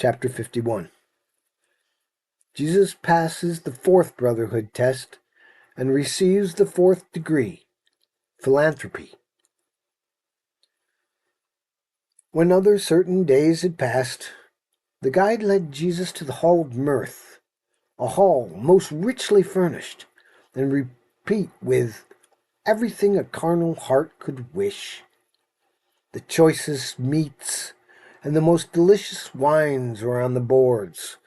Chapter 51. Jesus passes the fourth brotherhood test and receives the fourth degree, Philanthropy. When other certain days had passed, the guide led Jesus to the hall of mirth, a hall most richly furnished, and replete with everything a carnal heart could wish. The choicest meats and the most delicious wines were on the boards,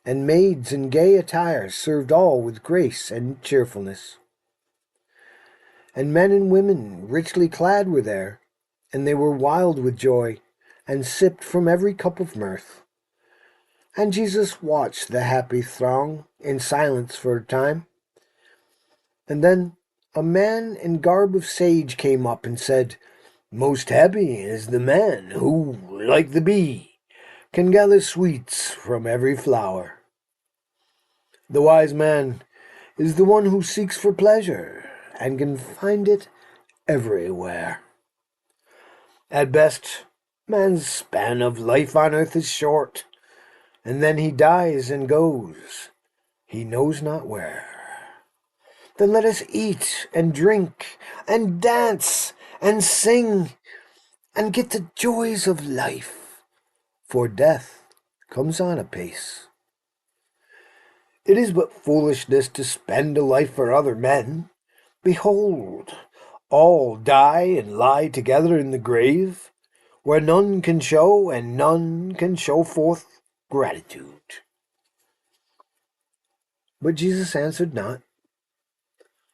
and maids in gay attire served all with grace and cheerfulness. And men and women richly clad were there, and they were wild with joy, and sipped from every cup of mirth. And Jesus watched the happy throng in silence for a time. And then a man in garb of sage came up and said, "Most happy is the man who, like the bee, can gather sweets from every flower. The wise man is the one who seeks for pleasure and can find it everywhere. At best, man's span of life on earth is short, and then he dies and goes, he knows not where. Then let us eat and drink and dance and sing and get the joys of life, for death comes on apace. It is but foolishness to spend a life for other men. Behold, all die and lie together in the grave, where none can show and none can show forth gratitude." But Jesus answered not.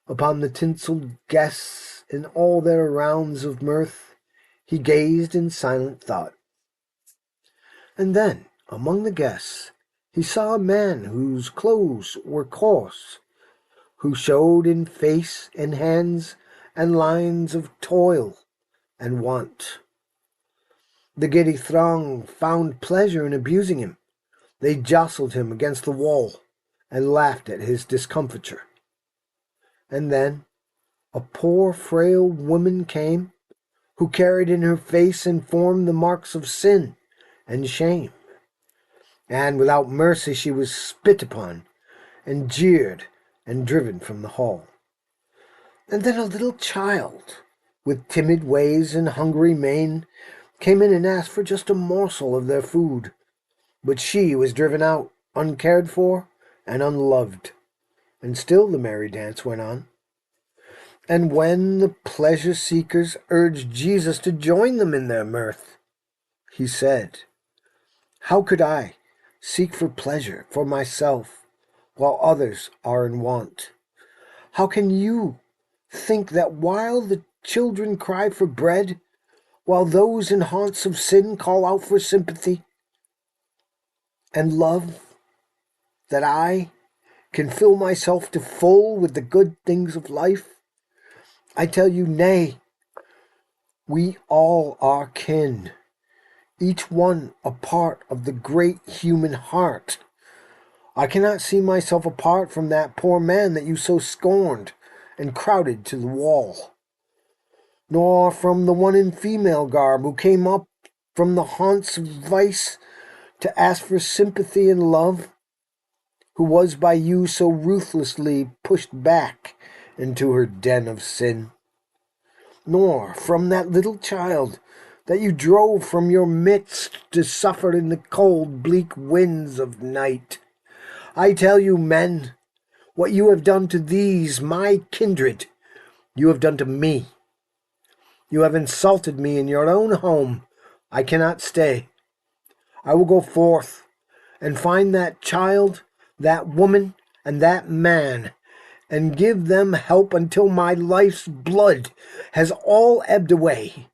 Upon the tinselled guests in all their rounds of mirth, he gazed in silent thought. And then, among the guests, he saw a man whose clothes were coarse, who showed in face and hands and lines of toil and want. The giddy throng found pleasure in abusing him. They jostled him against the wall and laughed at his discomfiture. And then a poor frail woman came, who carried in her face and form the marks of sin and shame. And without mercy she was spit upon and jeered and driven from the hall. And then a little child, with timid ways and hungry mien, came in and asked for just a morsel of their food. But she was driven out, uncared for and unloved. And still the merry dance went on. And when the pleasure-seekers urged Jesus to join them in their mirth, he said, "How could I seek for pleasure for myself while others are in want? How can you think that while the children cry for bread, while those in haunts of sin call out for sympathy and love, that I can fill myself to full with the good things of life? I tell you, nay, we all are kin, each one a part of the great human heart. I cannot see myself apart from that poor man that you so scorned and crowded to the wall, nor from the one in female garb who came up from the haunts of vice to ask for sympathy and love, who was by you so ruthlessly pushed back into her den of sin, nor from that little child that you drove from your midst to suffer in the cold, bleak winds of night. I tell you, men, what you have done to these, my kindred, you have done to me. You have insulted me in your own home. I cannot stay. I will go forth and find that child, that woman, and that man, and give them help until my life's blood has all ebbed away.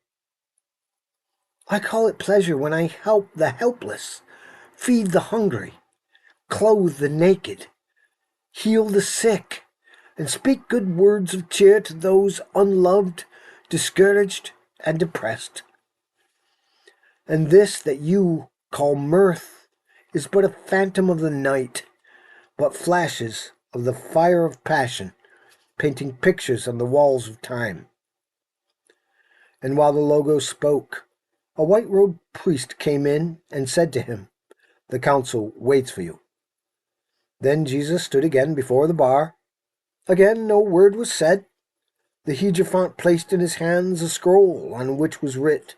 I call it pleasure when I help the helpless, feed the hungry, clothe the naked, heal the sick, and speak good words of cheer to those unloved, discouraged, and depressed. And this that you call mirth is but a phantom of the night, but flashes of the fire of passion, painting pictures on the walls of time." And while the Logos spoke, a white-robed priest came in and said to him, The council waits for you." Then Jesus stood again before the bar. Again no word was said. The Hierophant placed in his hands a scroll on which was writ,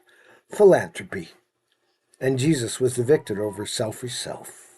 "Philanthropy," and Jesus was the victor over selfish self.